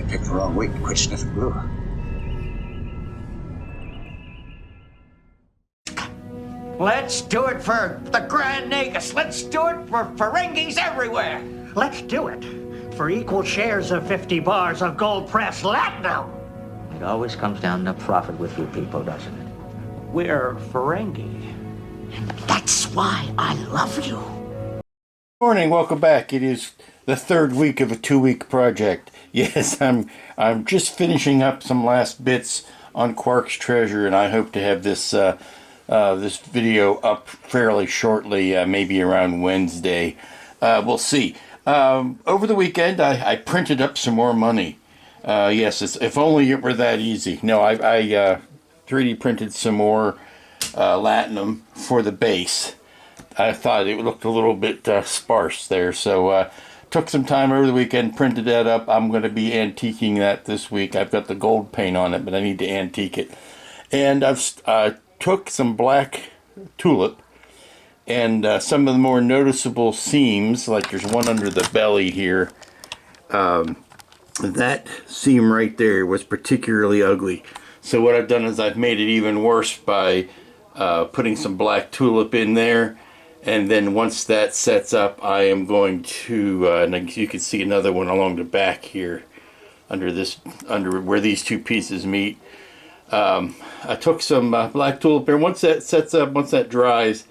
Picked the wrong week to quit sniffing glue. Let's do it for the Grand Nagus. Let's do it for Ferengis everywhere. Let's do it for equal shares of 50 bars of gold-pressed latinum. It always comes down to profit with you people, doesn't it? We're Ferengi. And that's why I love you. Morning, welcome back. It is the third week of a 2-week project. Yes, I'm just finishing up some last bits on Quark's Treasure, and I hope to have this this video up fairly shortly, maybe around Wednesday. We'll see. Over the weekend, I printed up some more money. Yes, if only it were that easy. No, I 3D printed some more latinum for the base. I thought it looked a little bit sparse there, so took some time over the weekend, printed that up. I'm going to be antiquing that this week. I've got the gold paint on it, but I need to antique it. And I've took some black tulip and some of the more noticeable seams, like there's one under the belly here. That seam right there was particularly ugly. So what I've done is I've made it even worse by putting some black tulip in there. And then once that sets up, I am going to, and you can see another one along the back here, under where these two pieces meet. I took some black tulip there. Once that sets up, once that dries,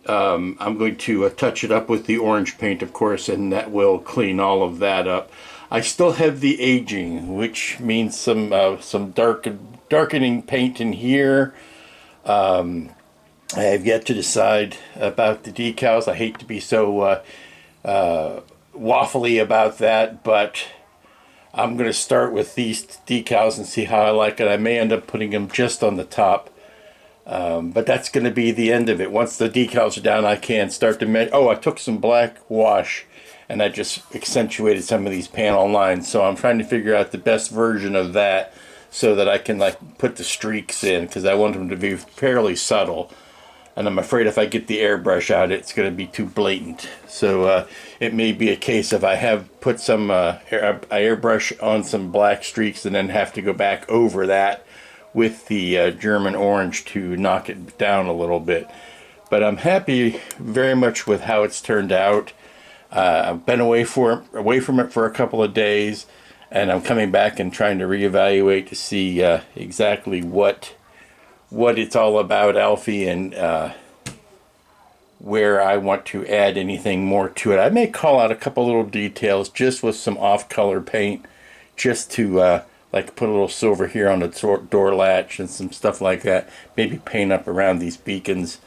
I'm going to touch it up with the orange paint, of course, and that will clean all of that up. I still have the aging, which means some darkening paint in here. I have yet to decide about the decals. I hate to be so waffly about that, but I'm going to start with these decals and see how I like it. I may end up putting them just on the top, but that's going to be the end of it. Once the decals are down, I can start to measure. Oh, I took some black wash, and I just accentuated some of these panel lines. So I'm trying to figure out the best version of that so that I can like put the streaks in, because I want them to be fairly subtle. And I'm afraid if I get the airbrush out, it's going to be too blatant. So it may be a case of I have put some airbrush on some black streaks and then have to go back over that with the German orange to knock it down a little bit. But I'm happy very much with how it's turned out. I've been away from it for a couple of days, and I'm coming back and trying to reevaluate to see exactly what it's all about, Alfie, and where I want to add anything more to it. I may call out a couple little details just with some off-color paint, just to like put a little silver here on the door latch and some stuff like that. Maybe paint up around these beacons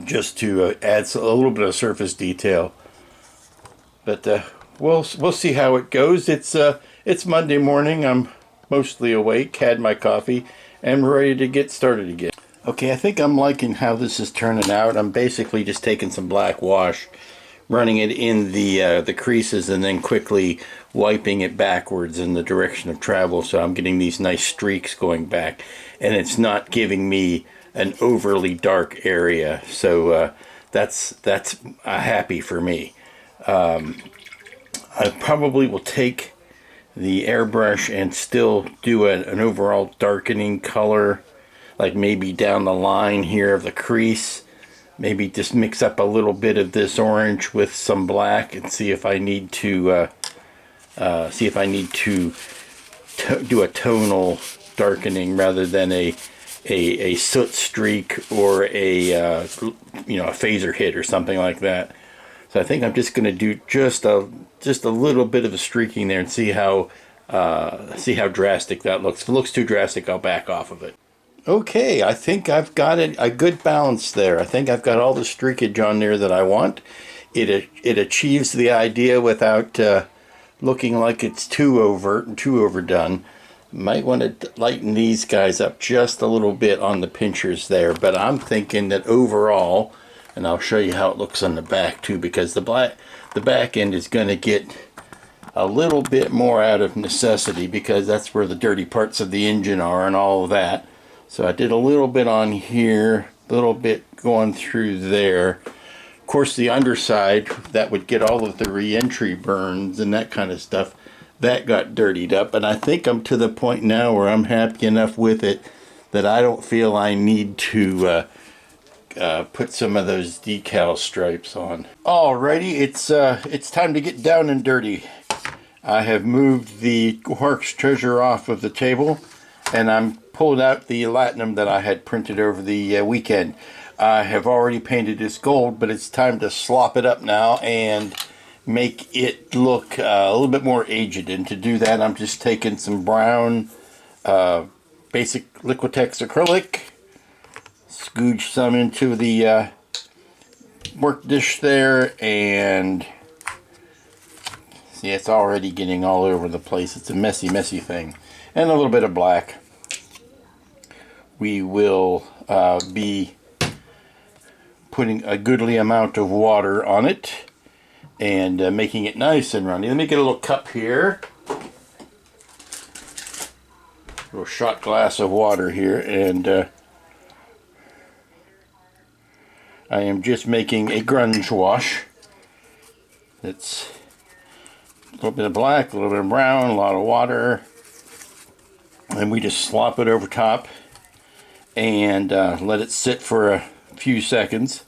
just to add a little bit of surface detail. But we'll see how it goes. It's Monday morning. I'm mostly awake, had my coffee, and we're ready to get started again. Okay, I think I'm liking how this is turning out. I'm basically just taking some black wash, running it in the creases, and then quickly wiping it backwards in the direction of travel, so I'm getting these nice streaks going back, and it's not giving me an overly dark area. So that's happy for me. I probably will take the airbrush and still do an overall darkening color, like maybe down the line here of the crease. Maybe just mix up a little bit of this orange with some black and see if I need to do a tonal darkening rather than a soot streak or a phaser hit or something like that. So I think I'm just going to do just a little bit of a streaking there and see how drastic that looks. If it looks too drastic, I'll back off of it. Okay, I think I've got a good balance there. I think I've got all the streakage on there that I want. It achieves the idea without looking like it's too overt and too overdone. Might want to lighten these guys up just a little bit on the pinchers there, but I'm thinking that overall, and I'll show you how it looks on the back too, because the back end is going to get a little bit more out of necessity, because that's where the dirty parts of the engine are and all of that. So I did a little bit on here, a little bit going through there. Of course, the underside, that would get all of the re-entry burns and that kind of stuff. that got dirtied up, and I think I'm to the point now where I'm happy enough with it that I don't feel I need to put some of those decal stripes on. Alrighty, it's time to get down and dirty. I have moved the Quark's treasure off of the table, and I'm pulled out the latinum that I had printed over the weekend. I have already painted this gold, but it's time to slop it up now and make it look a little bit more aged. And to do that, I'm just taking some brown basic Liquitex acrylic, scooge some into the work dish there, and see, it's already getting all over the place. It's a messy, messy thing. And a little bit of black. We will be putting a goodly amount of water on it and making it nice and runny. Let me get a little cup here. A little shot glass of water here, and I am just making a grunge wash. It's a little bit of black, a little bit of brown, a lot of water, and we just slop it over top and let it sit for a few seconds.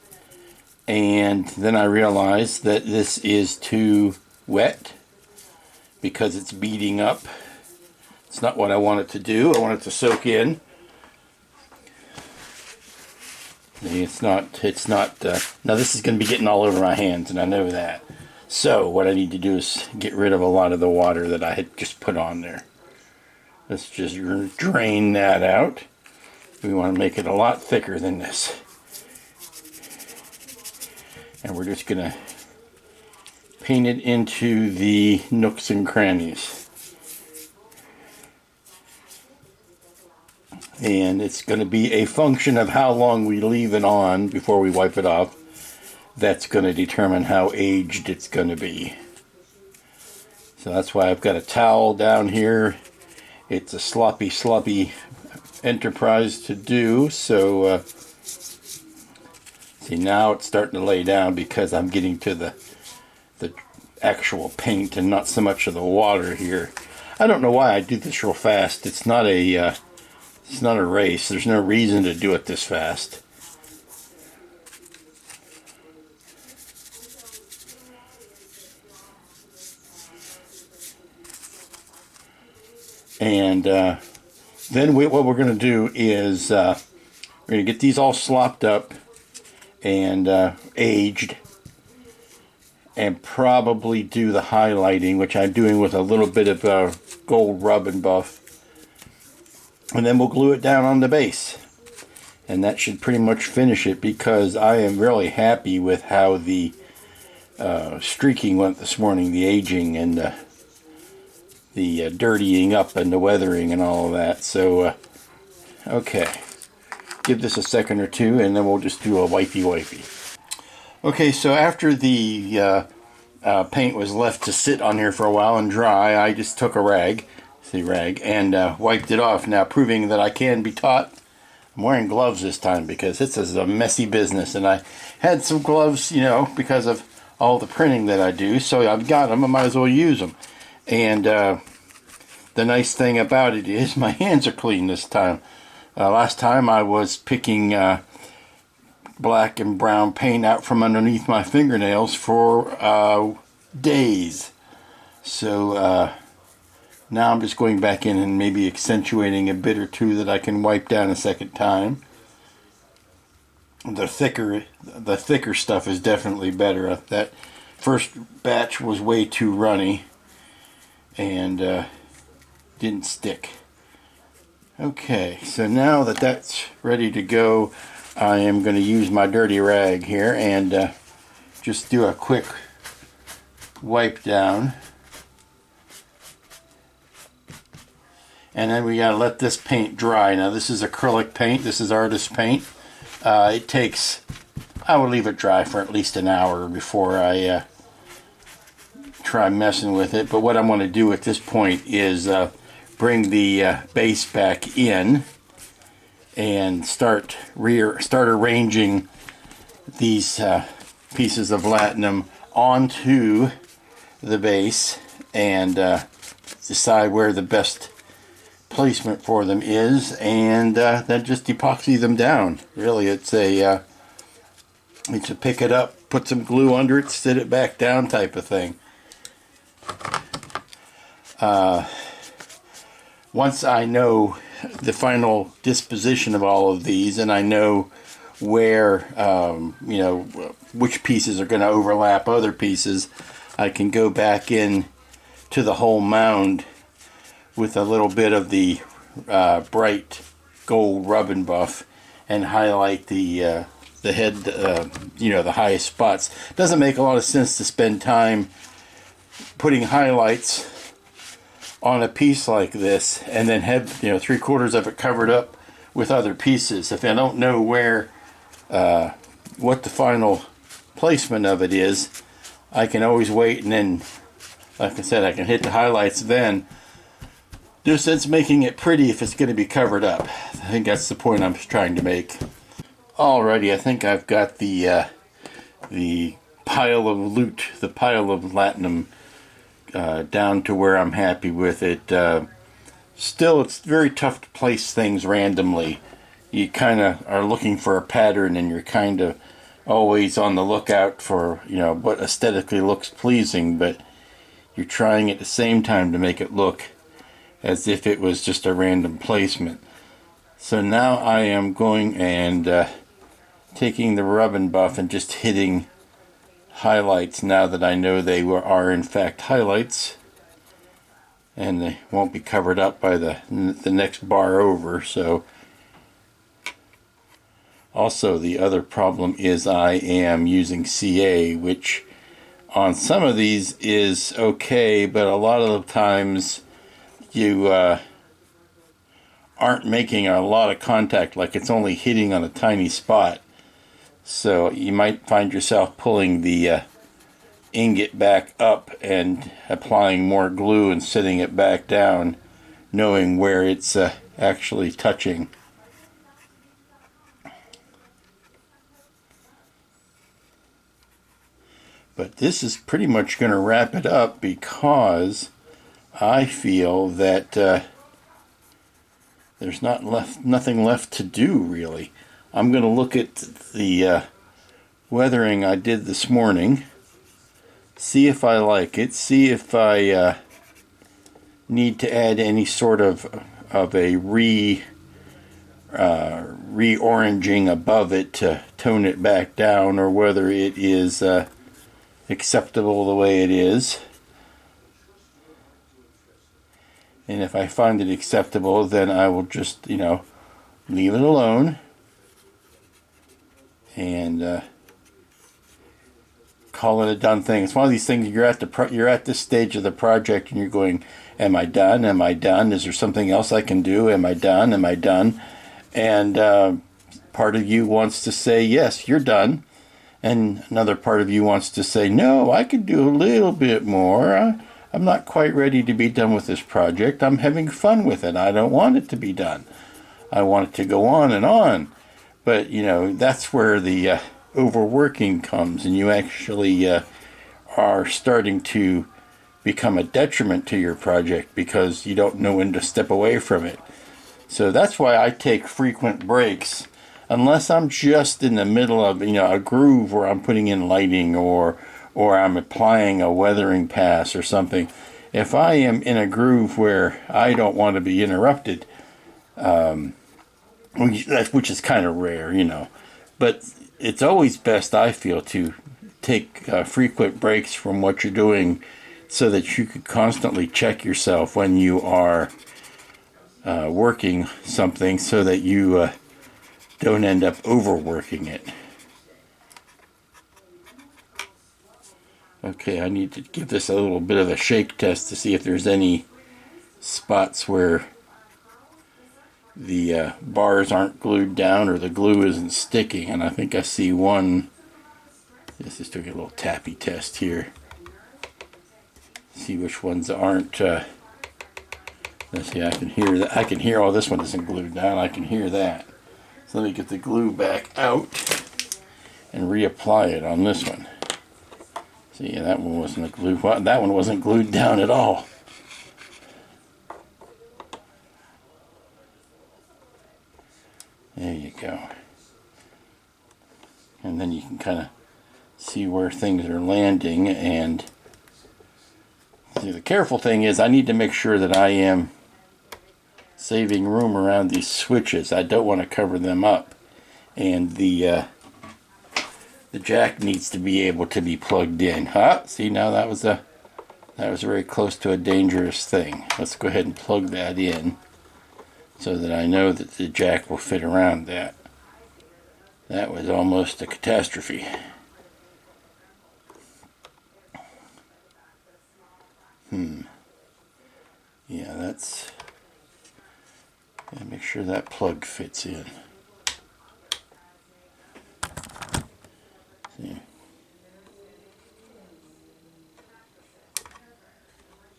And then I realized that this is too wet because it's beading up. It's not what I want it to do. I want it to soak in. It's not, now this is going to be getting all over my hands, and I know that. So what I need to do is get rid of a lot of the water that I had just put on there. Let's just drain that out. We want to make it a lot thicker than this. And we're just going to paint it into the nooks and crannies. And it's going to be a function of how long we leave it on before we wipe it off. That's going to determine how aged it's going to be. So that's why I've got a towel down here. It's a sloppy enterprise to do. So see, now it's starting to lay down because I'm getting to the actual paint and not so much of the water here. I don't know why I do this real fast. It's not a race. There's no reason to do it this fast. And then what we're going to do is we're going to get these all slopped up and aged, and probably do the highlighting, which I'm doing with a little bit of gold rub and buff. And then we'll glue it down on the base. And that should pretty much finish it, because I am really happy with how the streaking went this morning, the aging and the dirtying up and the weathering and all of that. So, okay. Give this a second or two, and then we'll just do a wipey. Okay, so after the paint was left to sit on here for a while and dry, I just took a rag, and wiped it off. Now, proving that I can be taught, I'm wearing gloves this time because this is a messy business, and I had some gloves, you know, because of all the printing that I do, so I've got them. I might as well use them. And the nice thing about it is my hands are clean this time. Last time I was picking black and brown paint out from underneath my fingernails for days. So now I'm just going back in and maybe accentuating a bit or two that I can wipe down a second time. The thicker stuff is definitely better. That first batch was way too runny and didn't stick. Okay, so now that that's ready to go, I am going to use my dirty rag here and just do a quick wipe down. And then we got to let this paint dry. Now this is acrylic paint, this is artist paint. It takes, I will leave it dry for at least an hour before I try messing with it. But what I'm going to do at this point is bring the base back in and start arranging these pieces of latinum onto the base, and decide where the best placement for them is, and then just epoxy them down. Really, it's a pick it up, put some glue under it, sit it back down type of thing. Once I know the final disposition of all of these, and I know where, you know, which pieces are going to overlap other pieces, I can go back in to the whole mound with a little bit of the bright gold rub and buff and highlight the head, you know, the highest spots. Doesn't make a lot of sense to spend time putting highlights on a piece like this and then have, you know, 3/4 of it covered up with other pieces. If I don't know where, what the final placement of it is, I can always wait, and then, like I said, I can hit the highlights then. No sense making it pretty if it's going to be covered up. I think that's the point I'm trying to make. Alrighty, I think I've got the pile of loot, the pile of latinum, down to where I'm happy with it. Still, it's very tough to place things randomly. You kind of are looking for a pattern, and you're kind of always on the lookout for, you know, what aesthetically looks pleasing, but you're trying at the same time to make it look as if it was just a random placement. So now I am going and taking the rub and buff and just hitting highlights now that I know they are in fact highlights, and they won't be covered up by the next bar over. So also, the other problem is I am using CA, which on some of these is okay, but a lot of the times you aren't making a lot of contact, like it's only hitting on a tiny spot. So you might find yourself pulling the ingot back up and applying more glue and setting it back down, knowing where it's actually touching. But this is pretty much going to wrap it up, because I feel that there's nothing left to do, really. I'm going to look at the weathering I did this morning, see if I like it, see if I need to add any sort of a re-oranging above it to tone it back down, or whether it is acceptable the way it is. And if I find it acceptable, then I will just, you know, leave it alone and call it a done thing. It's one of these things, you're at this stage of the project and you're going, am I done? Am I done? Is there something else I can do? Am I done? Am I done? And part of you wants to say, yes, you're done. And another part of you wants to say, no, I could do a little bit more. I'm not quite ready to be done with this project. I'm having fun with it. I don't want it to be done. I want it to go on and on. But, you know, that's where the overworking comes, and you actually are starting to become a detriment to your project because you don't know when to step away from it. So that's why I take frequent breaks. Unless I'm just in the middle of, you know, a groove where I'm putting in lighting or I'm applying a weathering pass or something. If I am in a groove where I don't want to be interrupted, which is kind of rare, you know, but it's always best, I feel, to take frequent breaks from what you're doing so that you could constantly check yourself when you are working something, so that you don't end up overworking it. Okay, I need to give this a little bit of a shake test to see if there's any spots where the bars aren't glued down or the glue isn't sticking, and I think I see one. Let's just do a little tappy test here. See which ones aren't. Let's see, I can hear that. I can hear, oh, this one isn't glued down. I can hear that. So let me get the glue back out and reapply it on this one. See, that one wasn't glued. That one wasn't glued down at all. There you go. And then you can kind of see where things are landing. And the careful thing is I need to make sure that I am saving room around these switches. I don't want to cover them up. And the jack needs to be able to be plugged in. See, now that was very close to a dangerous thing. Let's go ahead and plug that in so that I know that the jack will fit around that. That was almost a catastrophe. Yeah, that's... Gotta make sure that plug fits in. See.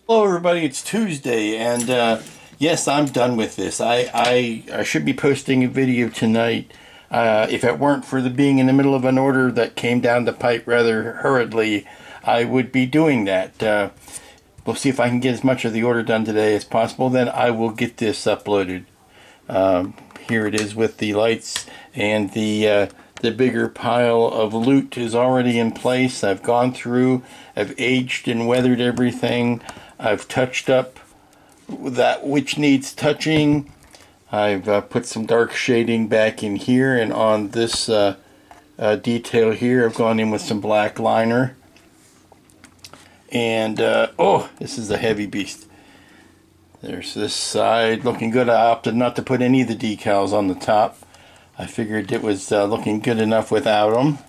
Hello everybody, it's Tuesday, and yes, I'm done with this. I should be posting a video tonight. If it weren't for the being in the middle of an order that came down the pipe rather hurriedly, I would be doing that. We'll see if I can get as much of the order done today as possible. Then I will get this uploaded. Here it is with the lights, and the bigger pile of loot is already in place. I've gone through, I've aged and weathered everything. I've touched up that which needs touching. I've put some dark shading back in here, and on this detail here I've gone in with some black liner. And oh, this is a heavy beast. There's this side looking good. I opted not to put any of the decals on the top. I figured it was looking good enough without them.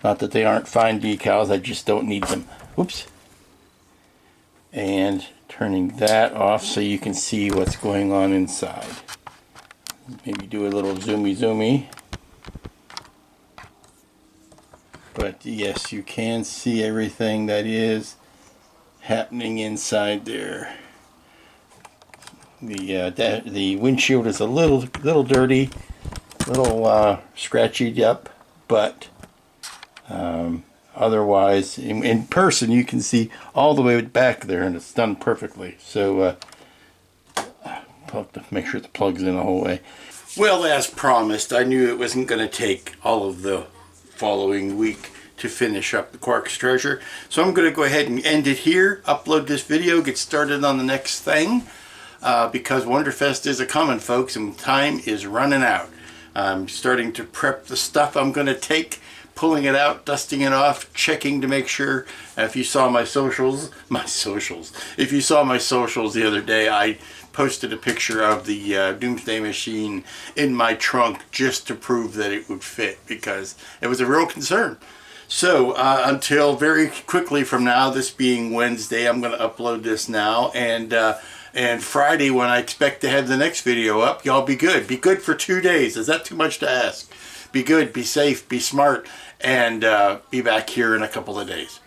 Not that they aren't fine decals, I just don't need them. Oops. And turning that off so you can see what's going on inside. Maybe do a little zoomy. But yes, you can see everything that is happening inside there. The windshield is a little dirty, scratchy up, but otherwise, in person, you can see all the way back there, and it's done perfectly. So I'll have to make sure the plug's in the whole way. Well, as promised, I knew it wasn't going to take all of the following week to finish up the Quark's Treasure. So I'm going to go ahead and end it here, upload this video, get started on the next thing, because Wonderfest is a-coming, folks, and time is running out. I'm starting to prep the stuff I'm going to take, pulling it out, dusting it off, checking to make sure. If you saw my socials, if you saw my socials the other day, I posted a picture of the Doomsday Machine in my trunk just to prove that it would fit, because it was a real concern. So until very quickly from now, this being Wednesday, I'm going to upload this now, and Friday, when I expect to have the next video up, y'all be good. Be good for 2 days. Is that too much to ask? Be good, be safe, be smart, and be back here in a couple of days.